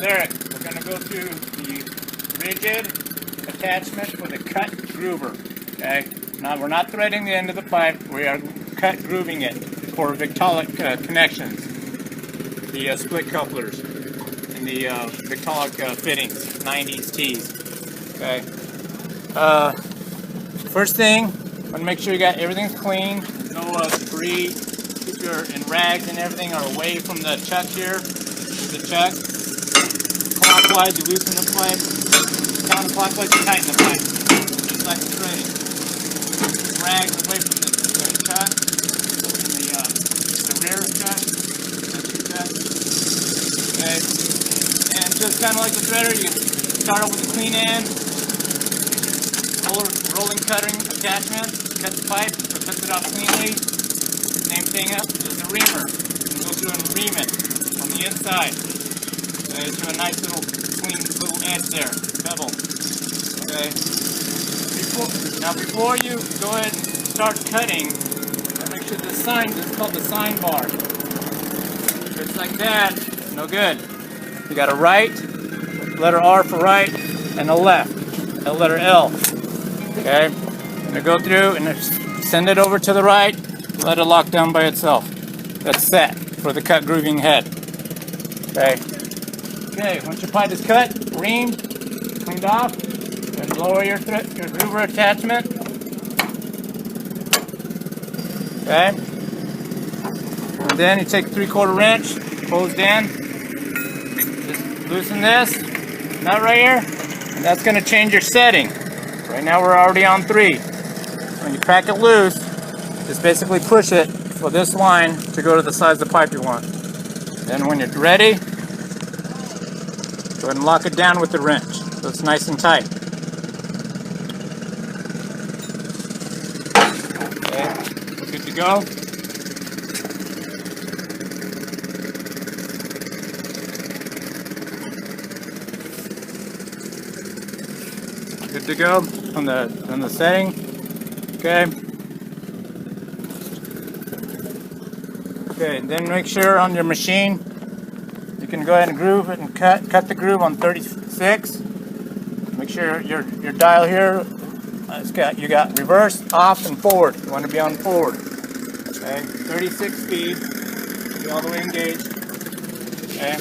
Eric, we're going to go through the rigid attachment for the cut groover. Okay? Now we're not threading the end of the pipe, we are cut grooving it for Victaulic connections. The split couplers and the Victaulic fittings, 90s T's. Okay. First thing, want to make sure you got everything's clean. There's no debris. Keep your rags and everything are away from the chuck here. The chuck. Clockwise, you loosen the pipe. Counterclockwise, you tighten the pipe. Just like the threading. Rags away from the chuck. And the rear chuck. Okay. And just kind of like the threader, you start off with a clean end. Rolling cutting attachment. Cut the pipe, so cuts it off cleanly. Same thing up is the reamer. You go through and ream it on the inside. To a nice little clean little edge there, bevel. Okay. Before you go ahead and start cutting, make sure the sign is called the sign bar. If it's like that, no good. You got a right, letter R for right, and a left, a letter L. Okay. I'm gonna go through and send it over to the right. Let it lock down by itself. That's set for the cut grooving head. Okay. Okay, once your pipe is cut, reamed, cleaned off, then lower your groover attachment. Okay. And then you take a 3/4 wrench, closed in. Just loosen this nut right here, and that's going to change your setting. Right now we're already on 3. When you crack it loose, just basically push it for this line to go to the size of the pipe you want. Then when you're ready, go ahead and lock it down with the wrench so it's nice and tight. Okay, good to go. Good to go on the setting. Okay. Okay, then make sure on your machine you can go ahead and groove it and cut the groove on 36. Make sure your dial here you got reverse, off, and forward. You want to be on forward. Okay, 36 speed. Be all the way engaged. Okay.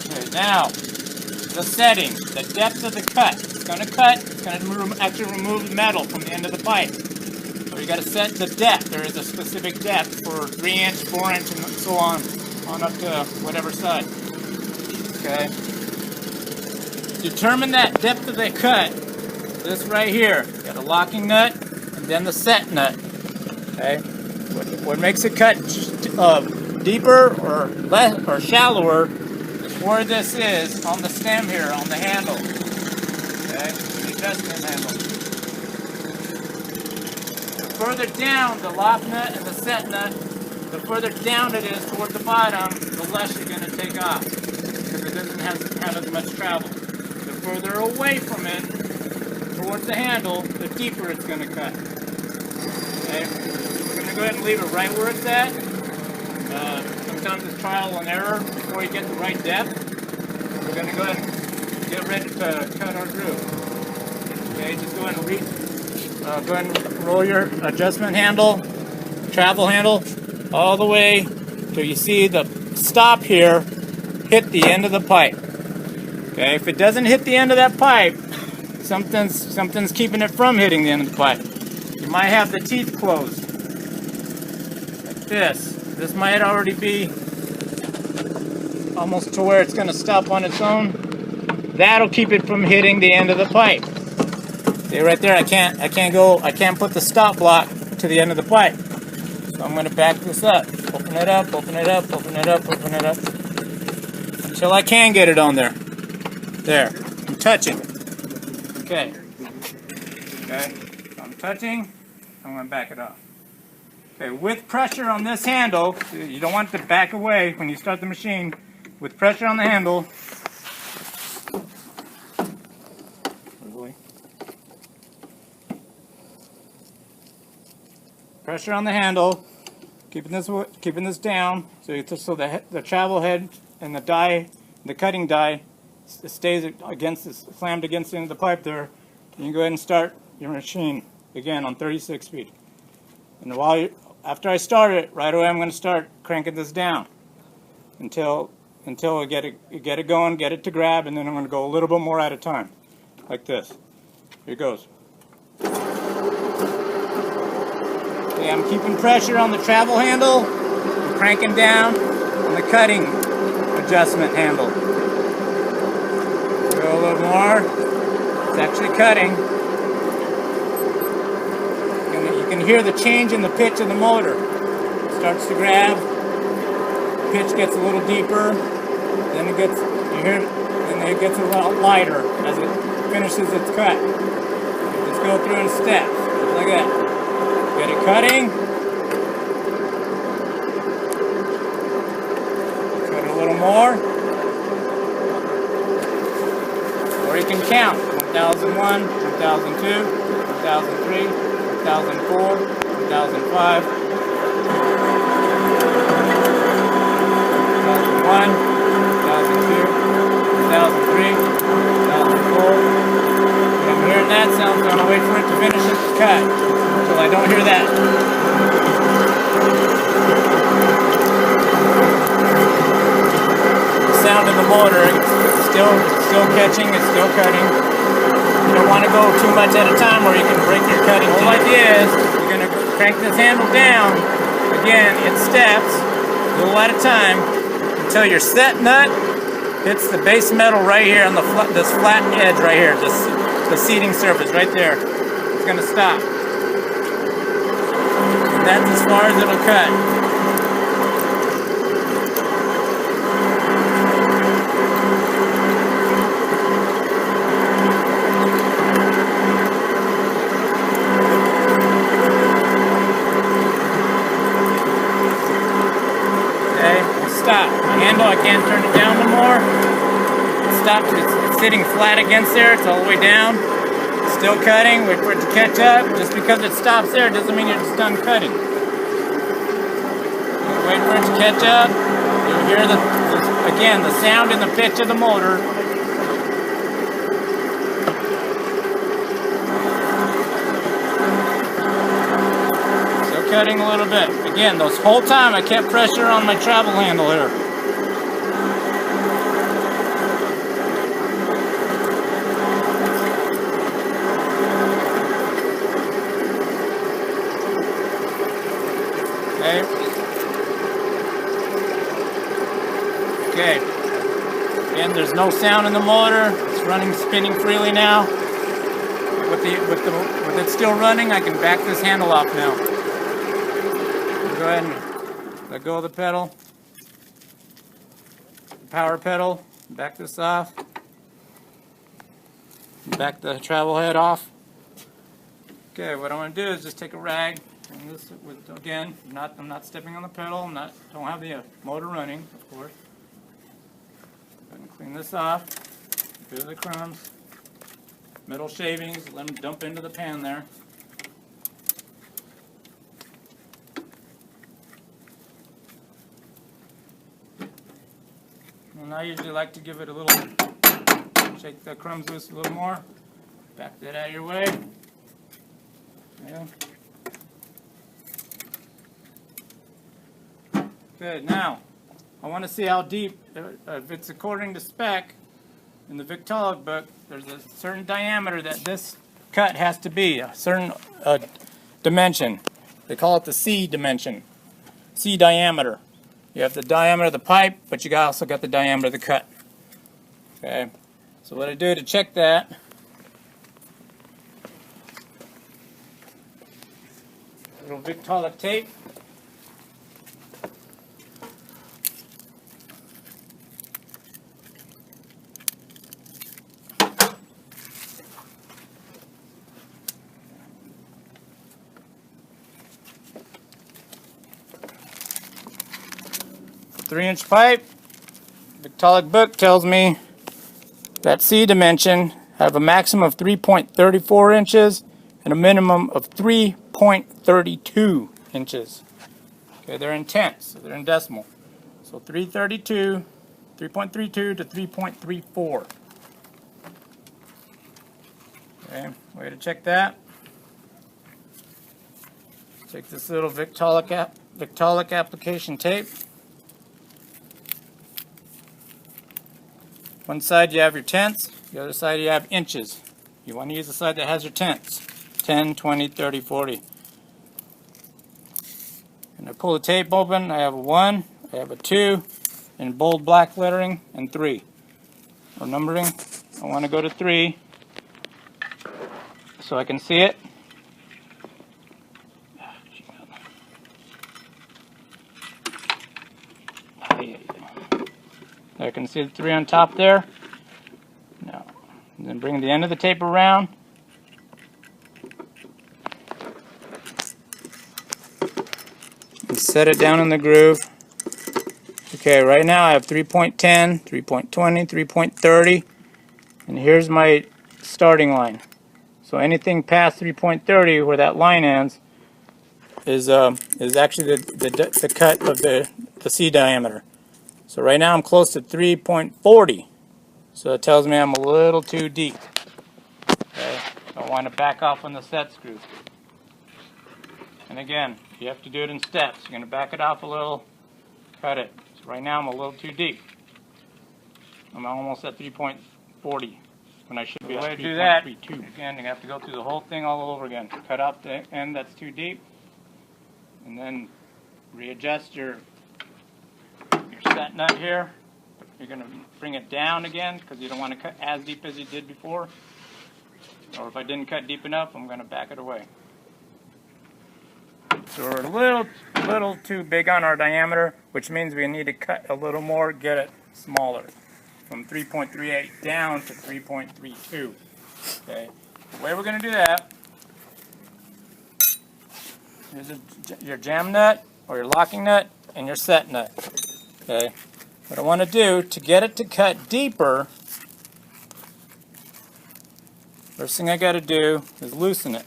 Okay, now the setting, the depth of the cut. It's going to cut. It's going to actually remove metal from the end of the pipe. So you got to set the depth. There is a specific depth for 3 inch, 4 inch, and so on up to whatever side. Okay. Determine that depth of the cut. This right here. You got a locking nut and then the set nut. Okay. What makes it cut deeper or less or shallower is where this is on the stem here, on the handle. Okay. The adjustment handle. The further down the lock nut and the set nut, the further down it is toward the bottom, the less you're going to take off because it doesn't have as much travel. The further away from it, towards the handle, the deeper it's going to cut. Okay, we're going to go ahead and leave it right where it's at. Sometimes it's trial and error before you get the right depth. We're going to go ahead and get ready to cut our groove. Okay, just go ahead and roll your adjustment handle, travel handle, all the way till you see the stop here hit the end of the pipe. Okay, if it doesn't hit the end of that pipe, something's keeping it from hitting the end of the pipe. You might have the teeth closed. Like this. This might already be almost to where it's going to stop on its own. That'll keep it from hitting the end of the pipe. See right there, I can't put the stop block to the end of the pipe. So I'm going to back this up. Open it up, open it up, open it up, open it up. Until I can get it on there. There. I'm touching. Okay. Okay. So I'm touching. I'm going to back it off. Okay. With pressure on this handle, you don't want it to back away when you start the machine. With pressure on the handle. Pressure on the handle, keeping this down, so the travel head the cutting die stays slammed against the end of the pipe there, you can go ahead and start your machine again on 36 speed. And after I start it, right away I'm going to start cranking this down until I get it going, get it to grab, and then I'm going to go a little bit more at a time, like this. Here it goes. Okay, I'm keeping pressure on the travel handle, and cranking down on the cutting adjustment handle. Go a little more. It's actually cutting. You can hear the change in the pitch of the motor. It starts to grab. The pitch gets a little deeper. Then it gets a little lighter as it finishes its cut. Just go through in steps, just like that. Get it cutting. Cut it a little more. Or you can count 1001, 1002, 1003, 1004, 2005, 2001, 2002, 2003, 2004. When I'm hearing that sound, I'm going to wait for it to finish its cut until I don't hear that. The sound in the motor, it's still catching, it's still cutting. You don't want to go too much at a time or you can break your cutting. The whole idea is you're going to crank this handle down, again, in steps, a little at a time, until your set nut hits the base metal right here on this flat edge right here, the seating surface right there. It's going to stop. And that's as far as it'll cut. Stop. My handle, I can't turn it down no more. It stopped. It's sitting flat against there. It's all the way down. It's still cutting. Wait for it to catch up. Just because it stops there doesn't mean it's done cutting. Wait for it to catch up. You'll hear again the sound and the pitch of the motor. Cutting a little bit. Again, this whole time I kept pressure on my travel handle here. Okay. Again, there's no sound in the motor. It's running, spinning freely now. With it still running, I can back this handle off now. Go ahead and let go of the pedal, power pedal, back this off, back the travel head off. Okay, what I'm going to do is just take a rag, and this again, I'm not stepping on the pedal, don't have the motor running, of course. Go ahead and clean this off, get rid of the crumbs, metal shavings, let them dump into the pan there. And I usually like to give it a little, shake the crumbs loose a little more, back that out of your way. Yeah. Good, now, I want to see how deep, if it's according to spec, in the Victaulic book, there's a certain diameter that this cut has to be, a certain dimension. They call it the C dimension, C diameter. You have the diameter of the pipe, but you also got the diameter of the cut. Okay, so what I do to check that, little Victaulic tape. Three-inch pipe. Victaulic book tells me that C dimension have a maximum of 3.34 inches and a minimum of 3.32 inches. Okay, they're in tenths, so they're in decimal. So 332 3.32 to 3.34. Okay, way to check that. Take this little Victaulic application tape. One side you have your tenths, the other side you have inches. You want to use the side that has your tenths. 10, 20, 30, 40. And I pull the tape open, I have a 1, I have a 2, in bold black lettering, and 3. Or numbering, I want to go to 3, so I can see it. I can see the 3 on top there. Now, then bring the end of the tape around. And set it down in the groove. Okay, right now I have 3.10, 3.20, 3.30, and here's my starting line. So anything past 3.30, where that line ends, is actually the cut of the C diameter. So right now I'm close to 3.40. So it tells me I'm a little too deep. Okay, I want to back off on the set screw. And again, you have to do it in steps. You're going to back it off a little, cut it. So right now I'm a little too deep. I'm almost at 3.40 when I should be at 3.32. To do that, again, you have to go through the whole thing all over again. Cut off the end that's too deep, and then readjust your set nut here. You're going to bring it down again because you don't want to cut as deep as you did before. Or if I didn't cut deep enough, I'm going to back it away. So we're a little too big on our diameter, which means we need to cut a little more, get it smaller. From 3.38 down to 3.32. Okay. The way we're going to do that is your jam nut or your locking nut and your set nut. Okay. What I want to do to get it to cut deeper, first thing I got to do is loosen it.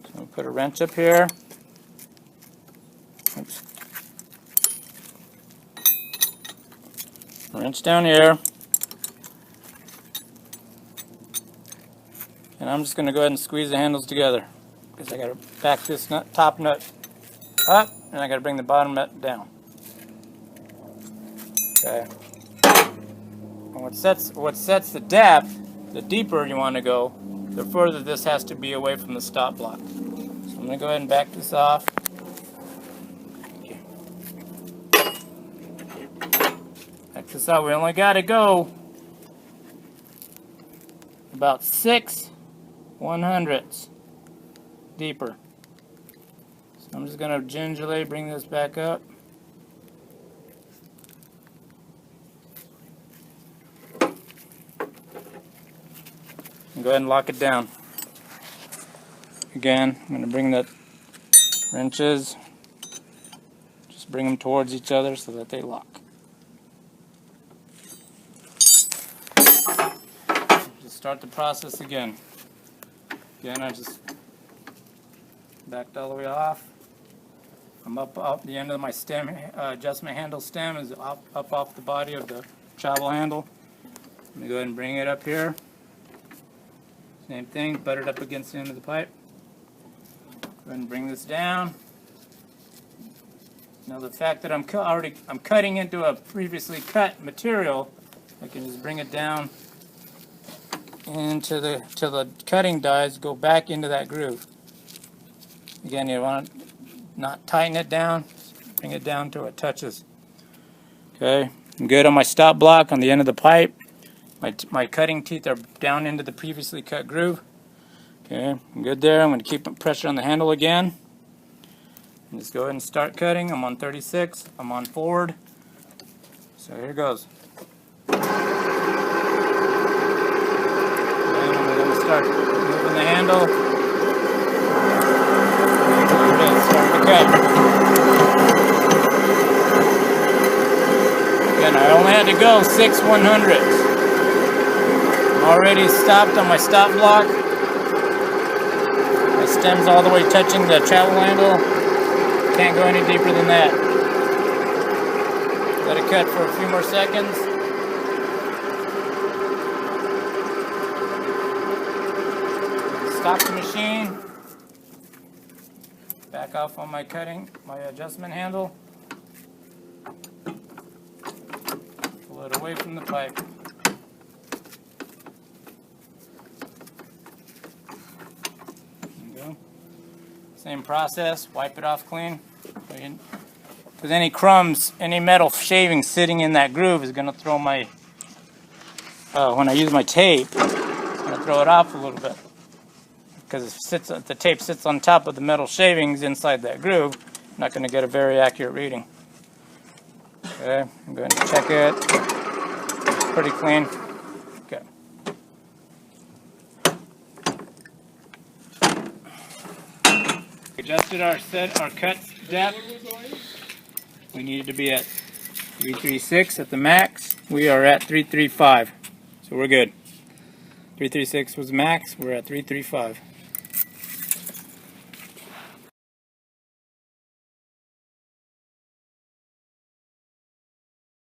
So I'll put a wrench up here. Oops. Wrench down here. And I'm just going to go ahead and squeeze the handles together because I got to back this top nut up and I got to bring the bottom nut down. Okay. And what sets the depth, the deeper you want to go, the further this has to be away from the stop block. So I'm going to go ahead and back this off. Back this out. We only got to go about 6/100ths deeper. So I'm just going to gingerly bring this back up. And go ahead and lock it down. Again, I'm going to bring the wrenches, just bring them towards each other so that they lock. Just start the process again. Again, I just backed all the way off. I'm up the end of my stem, adjustment handle stem is up off the body of the travel handle. I'm going to go ahead and bring it up here. Same thing, butt it up against the end of the pipe. Go ahead and bring this down. Now the fact that I'm cutting into a previously cut material, I can just bring it down into till the cutting dies go back into that groove. Again, you want to not tighten it down, bring it down till it touches. Okay, I'm good on my stop block on the end of the pipe. My cutting teeth are down into the previously cut groove. Okay, I'm good there. I'm going to keep pressure on the handle again. And just go ahead and start cutting. I'm on 36. I'm on forward. So here goes. And I'm going to start moving the handle. And start to cut. Again, I only had to go 6/100ths. Already stopped on my stop block. My stem's all the way touching the travel handle. Can't go any deeper than that. Let it cut for a few more seconds. Stop the machine. Back off on my adjustment handle. Pull it away from the pipe. There you go. Same process, wipe it off clean. Because any crumbs, any metal shaving sitting in that groove is going to throw my, when I use my tape, it's going to throw it off a little bit. Because the tape sits on top of the metal shavings inside that groove, I'm not going to get a very accurate reading. Okay, I'm going to check it. It's pretty clean. Okay. Adjusted our cut depth. We needed to be at 336 at the max. We are at 335, so we're good. 336 was max. We're at 335.